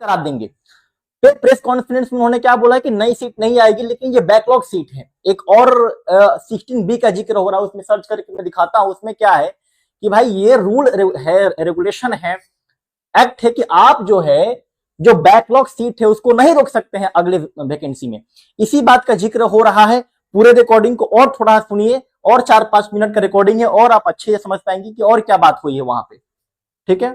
करा देंगे। फिर प्रेस कॉन्फ्रेंस में उन्होंने क्या बोला कि नई सीट नहीं आएगी, लेकिन ये बैकलॉग सीट है। एक और 16B का जिक्र हो रहा है, उसमें सर्च करके मैं दिखाता हूं। उसमें क्या है कि भाई ये रूल है, रेगुलेशन है, एक्ट है कि आप जो है जो बैकलॉग सीट है उसको नहीं रोक सकते हैं अगले वैकेंसी में। इसी बात का जिक्र हो रहा है। पूरे रिकॉर्डिंग को और थोड़ा सुनिए, और 4-5 मिनट का रिकॉर्डिंग है, और आप अच्छे से समझ पाएंगे कि और क्या बात हुई है वहां पे। ठीक है,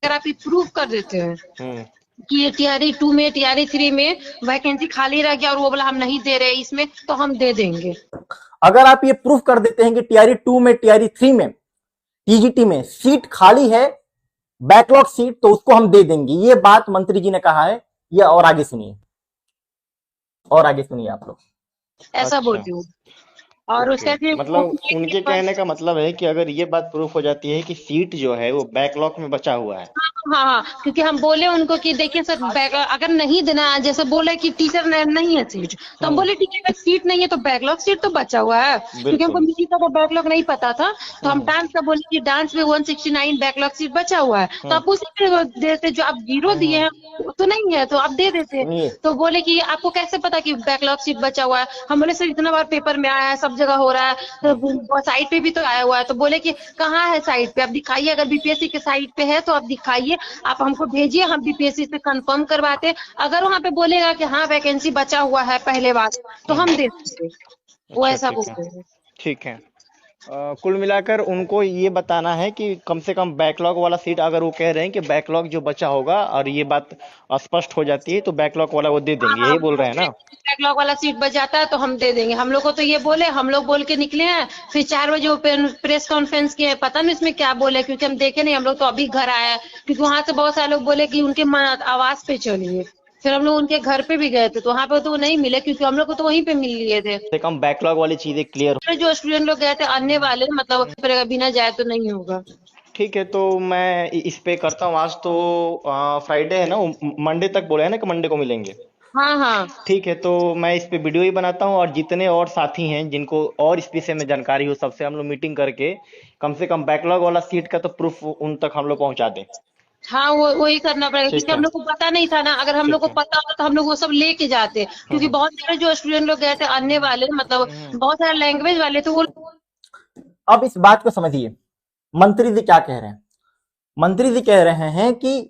अगर आप प्रूफ कर देते हैं कि ये टीआरई 2 में, टीआरई 3 में वैकेंसी खाली रह गया और वो बोला हम नहीं दे रहे इसमें, तो हम दे देंगे। अगर आप ये प्रूफ कर देते हैं कि टीआरई 2 में, टीआरई 3 में, टीजीटी में सीट खाली है, बैकलॉग सीट, तो उसको हम दे देंगे। ये बात मंत्री जी ने कहा है। ये और आगे सुनिए, और आगे सुनिए आप लोग। ऐसा बोलती हूँ। और उसका मतलब उनके कहने का मतलब है कि अगर ये बात प्रूफ हो जाती है कि सीट जो है वो बैकलॉग में बचा हुआ है। हाँ, क्योंकि हम बोले उनको कि देखिए सर, अगर नहीं देना, जैसे बोले कि टीचर नहीं है सीट, तो हम बोले ठीक है, अगर सीट नहीं है तो बैकलॉग सीट तो बचा हुआ है, क्योंकि हमको म्यूजिक का बैकलॉग नहीं पता था। तो हम डांस का बोले कि डांस में 169 बैकलॉग सीट बचा हुआ है, तो आप उसी पे देते। जो आप 0 दिए हैं तो नहीं है, तो आप दे देते। तो बोले कि आपको कैसे पता कि बैकलॉग सीट बचा हुआ है? हम बोले सर इतना बार पेपर में आया है, सब जगह हो रहा है, तो साइट पे भी तो आया हुआ है। तो बोले कि कहाँ है साइट पे, आप दिखाइए, अगर बीपीएससी के साइट पे है तो आप दिखाइए, आप हमको भेजिए, हम बीपीएससी से कंफर्म करवाते। अगर वहाँ पे बोलेगा कि हाँ वैकेंसी बचा हुआ है पहले बार, तो हम दे देंगे। वो ऐसा बोलते हैं। ठीक है। कुल मिलाकर उनको ये बताना है कि कम से कम बैकलॉग वाला सीट, अगर वो कह रहे हैं कि बैकलॉग जो बचा होगा और ये बात स्पष्ट हो जाती है तो बैकलॉग वाला वो दे देंगे, यही बोल रहे हैं ना? बैकलॉग वाला सीट बच जाता है तो हम दे देंगे। हम लोग को तो ये बोले, हम लोग बोल के निकले हैं, फिर 4 बजे प्रेस कॉन्फ्रेंस किए, पता नहीं इसमें क्या बोले, क्योंकि हम देखे नहीं, हम लोग तो अभी घर आए हैं। क्योंकि वहां से बहुत सारे लोग बोले कि उनके आवाज पे चलिए, फिर हम लोग उनके घर पे भी गए थे, तो वहां पे तो वो नहीं मिले, क्योंकि हम लोग को तो वहीं पे मिल लिए थे। कम बैकलॉग वाली चीजें क्लियर। जो स्टूडेंट लोग गए थे आने वाले, मतलब बिना जाए तो नहीं होगा। ठीक है, तो मैं इस पे करता हूँ। आज तो फ्राइडे है ना, मंडे तक बोले हैं ना कि मंडे को मिलेंगे। हाँ, ठीक है, तो मैं इस पे वीडियो ही बनाता हूँ, और जितने और साथी हैं जिनको और इस विषय में जानकारी हो, सबसे हम लोग मीटिंग करके कम से कम बैकलॉग वाला सीट का तो प्रूफ उन तक हम लोग पहुंचा दें। हाँ, वही करना पड़ेगा, क्योंकि हम लोग को पता नहीं था ना। अगर हम लोग को पता होता तो हम लोग वो सब लेके जाते, क्योंकि बहुत सारे जो स्टूडेंट लोग गए थे आने वाले, मतलब बहुत सारे लैंग्वेज वाले थे वो। अब इस बात को समझिए, मंत्री जी क्या कह रहे हैं। मंत्री जी कह रहे हैं कि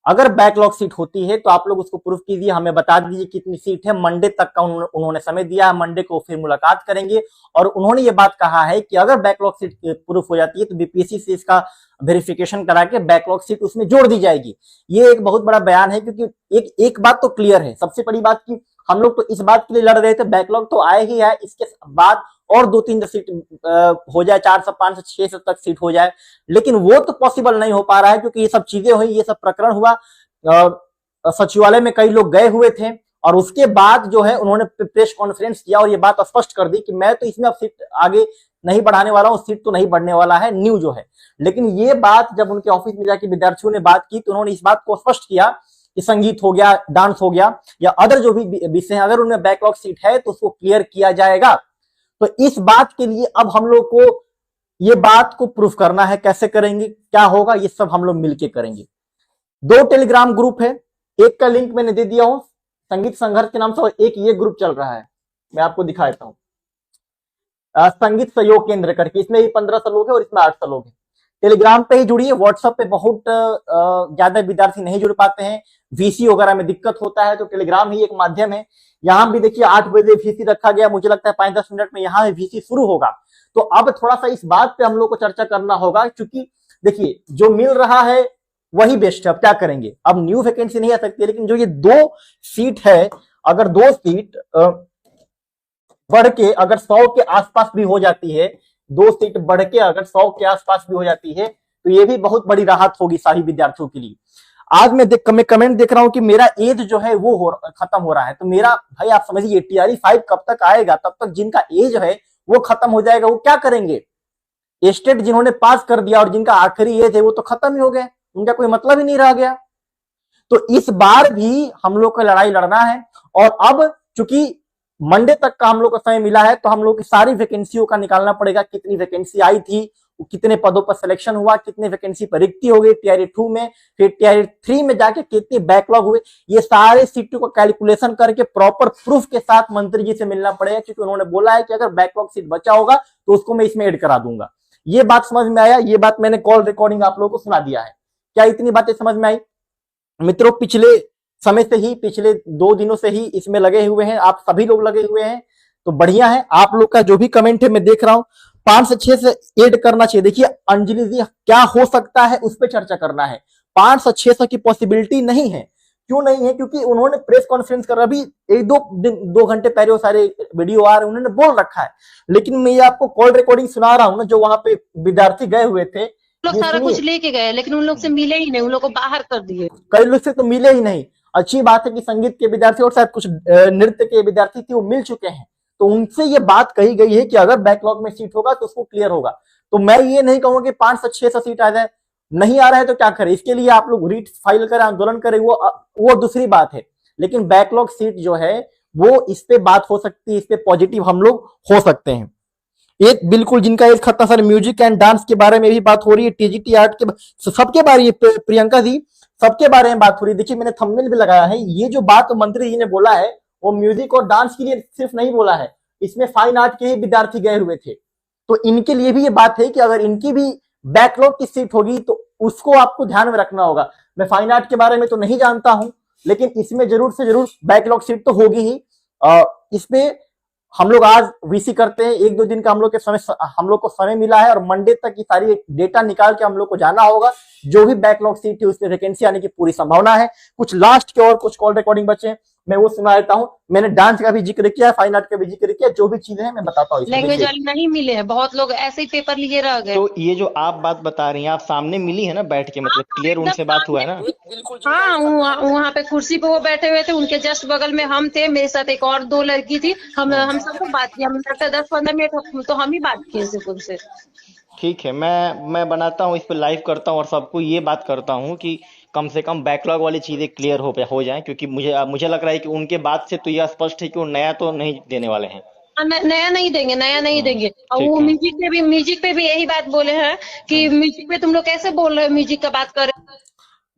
अगर बैकलॉग सीट होती है तो आप लोग उसको प्रूफ कीजिए, हमें बता दीजिए कितनी सीट है। मंडे तक का उन्होंने समय दिया है, मंडे को फिर मुलाकात करेंगे। और उन्होंने ये बात कहा है कि अगर बैकलॉग सीट प्रूफ हो जाती है तो बीपीएससी से इसका वेरिफिकेशन करा के बैकलॉग सीट उसमें जोड़ दी जाएगी। ये एक बहुत बड़ा बयान है, क्योंकि एक बात तो क्लियर है, सबसे बड़ी बात की हम लोग तो इस बात के लिए लड़ रहे थे, बैकलॉग तो आए ही है, इसके बाद और 2-3 सीट हो जाए, 400, 500, 600 तक सीट हो जाए, लेकिन वो तो पॉसिबल नहीं हो पा रहा है, क्योंकि ये सब चीजें हुई, ये सब प्रकरण हुआ। सचिवालय में कई लोग गए हुए थे, और उसके बाद जो है उन्होंने प्रेस कॉन्फ्रेंस किया और ये बात स्पष्ट कर दी कि मैं तो इसमें अब सीट आगे नहीं बढ़ाने वाला हूं, सीट तो नहीं बढ़ने वाला है, न्यू जो है। लेकिन ये बात जब उनके ऑफिस में जाके विद्यार्थियों ने बात की तो उन्होंने इस बात को स्पष्ट किया कि संगीत हो गया, डांस हो गया, या अदर जो भी विषय है, अगर उनमें बैकलॉग सीट है तो उसको क्लियर किया जाएगा। तो इस बात के लिए अब हम लोग को ये बात को प्रूफ करना है। कैसे करेंगे, क्या होगा, ये सब हम लोग मिलके करेंगे। 2 टेलीग्राम ग्रुप है, एक का लिंक मैंने दे दिया हूं संगीत संघर्ष के नाम से, और एक ये ग्रुप चल रहा है, मैं आपको दिखा देता हूं, संगीत सहयोग केंद्र करके। इसमें भी 1500 लोग हैं और इसमें 800 लोग हैं। टेलीग्राम पे ही जुड़िए, व्हाट्सएप पे बहुत ज्यादा विद्यार्थी नहीं जुड़ पाते हैं, वीसी वगैरह में दिक्कत होता है, तो टेलीग्राम ही एक माध्यम है। यहां भी देखिए 8 बजे वीसी रखा गया, मुझे लगता है 5-10 मिनट में यहां वीसी शुरू होगा। तो अब थोड़ा सा इस बात पे हम लोग को चर्चा करना होगा, क्योंकि देखिए जो मिल रहा है वही बेस्ट है। अब क्या करेंगे, अब न्यू वैकेंसी नहीं आ सकती, लेकिन जो ये 2 सीट है, अगर 2 सीट बढ़ के अगर 100 के आसपास भी हो जाती है, 2 सीट बढ़ के अगर 100 के आसपास भी हो जाती है, तो ये भी बहुत बड़ी राहत होगी सारी विद्यार्थियों के लिए। आज मैं कमेंट देख रहा हूं कि मेरा एज जो है वो खत्म हो रहा है, तो मेरा भाई आप समझिए टीआरई 5 कब तक आएगा, तब तक जिनका एज है वो खत्म हो जाएगा, वो क्या करेंगे। स्टेट जिन्होंने पास कर दिया और जिनका आखिरी एज है वो तो खत्म ही हो गए, उनका कोई मतलब ही नहीं रह गया। तो इस बार भी हम लोग को लड़ाई लड़ना है, और अब चूंकि मंडे तक का हम लोग को समय मिला है, तो हम लोग की सारी वैकेंसियों का निकालना पड़ेगा, कितनी वैकेंसी आई थी कितने पदों पर सिलेक्शन हुआ, कितने वैकेंसी पर रिक्ति हो गई टीआरई 2 में, फिर टीआरई 3 में जाके कितने बैकलॉग हुए, ये सारे सीटों का कैलकुलेशन करके प्रॉपर प्रूफ के साथ मंत्री जी से मिलना पड़ेगा, क्योंकि उन्होंने बोला है कि अगर बैकलॉग सीट बचा होगा तो उसको मैं इसमें ऐड करा दूंगा। ये बात समझ में आया? ये बात मैंने कॉल रिकॉर्डिंग आप लोगों को सुना दिया है। क्या इतनी बातें समझ में आई? मित्रों, पिछले समय से ही, पिछले 2 दिनों से ही इसमें लगे हुए हैं, आप सभी लोग लगे हुए हैं, तो बढ़िया है। आप लोग का जो भी कमेंट है मैं देख रहा हूं, 5 से 6 से ऐड करना चाहिए। देखिए अंजलि जी, क्या हो सकता है उस पर चर्चा करना है। 5 से 600 की पॉसिबिलिटी नहीं है। क्यों नहीं है? क्योंकि उन्होंने प्रेस कॉन्फ्रेंस कर अभी 2 घंटे पहले वो सारे वीडियो आ रहे हैं, उन्होंने बोल रखा है। लेकिन मैं ये आपको कॉल रिकॉर्डिंग सुना रहा हूं ना, जो वहां पे विद्यार्थी गए हुए थे, लोग सारा कुछ लेके गए, लेकिन उन लोग से मिले ही नहीं, उन लोग को बाहर कर दिए। कई लोग से तो मिले ही नहीं। अच्छी बात है कि संगीत के विद्यार्थी और शायद कुछ नृत्य के विद्यार्थी थे, वो मिल चुके हैं, तो उनसे ये बात कही गई है कि अगर बैकलॉग में सीट होगा तो उसको क्लियर होगा। तो मैं ये नहीं कहूंगा कि 5 से 600 सीट आ जाए, नहीं आ रहा है तो क्या करें, इसके लिए आप लोग रीट फाइल करें, आंदोलन करें, वो दूसरी बात है। लेकिन बैकलॉग सीट जो है वो इस पे बात हो सकती है, इस पे पॉजिटिव हम लोग हो सकते हैं। एक बिल्कुल जिनका एज खत्म, सर म्यूजिक एंड डांस के बारे में भी बात हो रही है, टीजीटी आर्ट के सबके बारे में, प्रियंका जी सबके बारे में बात हो रही है। देखिए मैंने थंबनेल भी लगाया है, ये जो बात मंत्री जी ने बोला है वो म्यूजिक और डांस के लिए सिर्फ नहीं बोला है, इसमें फाइन आर्ट के ही विद्यार्थी गए हुए थे, तो इनके लिए भी ये बात है कि अगर इनकी भी बैकलॉग की सीट होगी तो उसको आपको ध्यान में रखना होगा। मैं फाइन आर्ट के बारे में तो नहीं जानता हूं, लेकिन इसमें जरूर से जरूर बैकलॉग सीट तो होगी ही। इसपे हम लोग आज वीसी करते हैं, 1-2 दिन का हम लोग को समय मिला है, और मंडे तक की सारी डेटा निकाल के हम लोग को जाना होगा। जो भी बैकलॉग सीट है उसमें वैकेंसी आने की पूरी संभावना है। कुछ लास्ट के और कुछ कॉल रिकॉर्डिंग बचे, मैं वो सुना देता हूं। मैंने डांस का भी जिक्र किया, फाइन आर्ट का भी जिक्र किया, जो भी चीजें हैं मैं बताता हूँ। लैंग्वेज वाले नहीं मिले हैं, बहुत लोग ऐसे ही पेपर लिए रह गए। तो ये जो आप बात बता रही हैं, आप सामने मिली है ना बैठ के, मतलब क्लियर उनसे बात हुआ है ना? हाँ, वहाँ पे कुर्सी पे वो बैठे हुए थे, उनके जस्ट बगल में हम थे, मेरे साथ एक और 2 लड़की थी, हम सबको बात की, हम लगता 10-15 मिनट तो हम ही बात किए सिर्फ उनसे। ठीक है, मैं बनाता हूँ, इस पे लाइव करता हूँ और सबको ये बात करता हूँ कि कम से कम बैकलॉग वाली चीजें क्लियर हो जाएं, क्योंकि मुझे लग रहा है कि उनके बात से तो यह स्पष्ट है कि वो नया तो नहीं देने वाले हैं। नया नहीं देंगे, नया नहीं देंगे। और ठीक वो है। म्यूजिक पे भी यही बात बोले हैं कि म्यूजिक पे तुम लोग कैसे बोल रहे हो, म्यूजिक का बात कर रहे हो।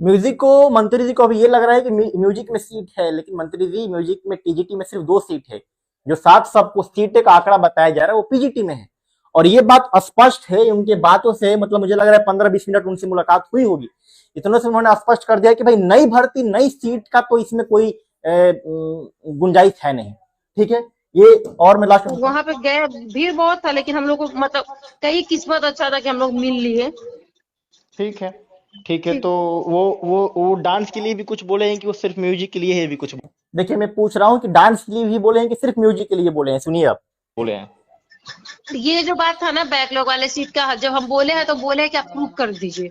म्यूजिक को मंत्री जी को अभी ये लग रहा है कि म्यूजिक में सीट है, लेकिन मंत्री जी म्यूजिक में टीजीटी में सिर्फ 2 सीट है। जो 7 सबको सीट का आंकड़ा बताया जा रहा है वो पीजीटी में है, और ये बात स्पष्ट है उनके बातों से। मतलब मुझे लग रहा है 15-20 मिनट उनसे मुलाकात हुई होगी, इतने से उन्होंने स्पष्ट कर दिया कि भाई नई भर्ती नई सीट का तो इसमें कोई गुंजाइश है नहीं। ठीक है, ये और मैं लास्ट वहां पे गए, भीड़ बहुत था, लेकिन हम लोग को मतलब कई किस्मत अच्छा था कि हम लोग मिल लिए। ठीक है, ठीक है। तो वो डांस के लिए भी कुछ बोले हैं कि वो सिर्फ म्यूजिक के लिए है, भी कुछ देखिए मैं पूछ रहा हूँ कि डांस के लिए भी बोले हैं कि सिर्फ म्यूजिक के लिए बोले हैं? सुनिए आप बोले हैं। ये जो बात था ना बैकलॉग वाले सीट का, जब हम बोले हैं तो बोले हैं कि आप प्रूव कर दीजिए।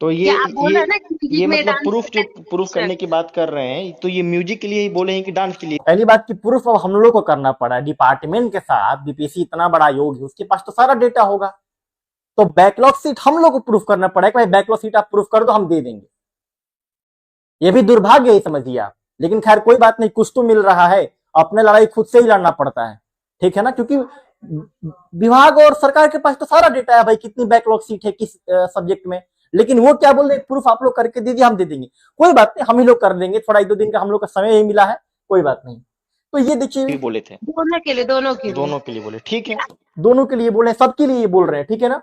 तो ये आप बोल रहे हैं ना कि ये में मतलब डांस प्रूफ करने की बात कर रहे हैं, तो ये म्यूजिक के लिए ही बोले हैं कि डांस के लिए? पहली बात की प्रूफ अब हम लोग को करना पड़ा, डिपार्टमेंट के साथ बीपीएससी इतना बड़ा योग है, उसके पास तो सारा डेटा होगा, तो बैकलॉग सीट हम लोग को प्रूफ करना पड़ेगा। भाई बैकलॉग सीट आप प्रूफ कर दो, हम दे देंगे। ये भी दुर्भाग्य ही समझिए आप, लेकिन खैर कोई बात नहीं, कुछ तो मिल रहा है। अपने लड़ाई खुद से ही लड़ना पड़ता है, ठीक है ना, क्योंकि विभाग और सरकार के पास तो सारा डेटा है भाई, कितनी बैकलॉग सीट है किस सब्जेक्ट में। लेकिन वो क्या बोल रहे, प्रूफ आप लोग करके दीजिए, हम दे देंगे। कोई बात नहीं, हम ही लोग कर देंगे, थोड़ा 1-2 दिन का हम लोग का समय ही मिला है, कोई बात नहीं। तो ये देखिए बोले थे दोनों के लिए दोनों के लिए बोले, ठीक है, दोनों के लिए बोले, सबके लिए बोल रहे हैं, ठीक है ना।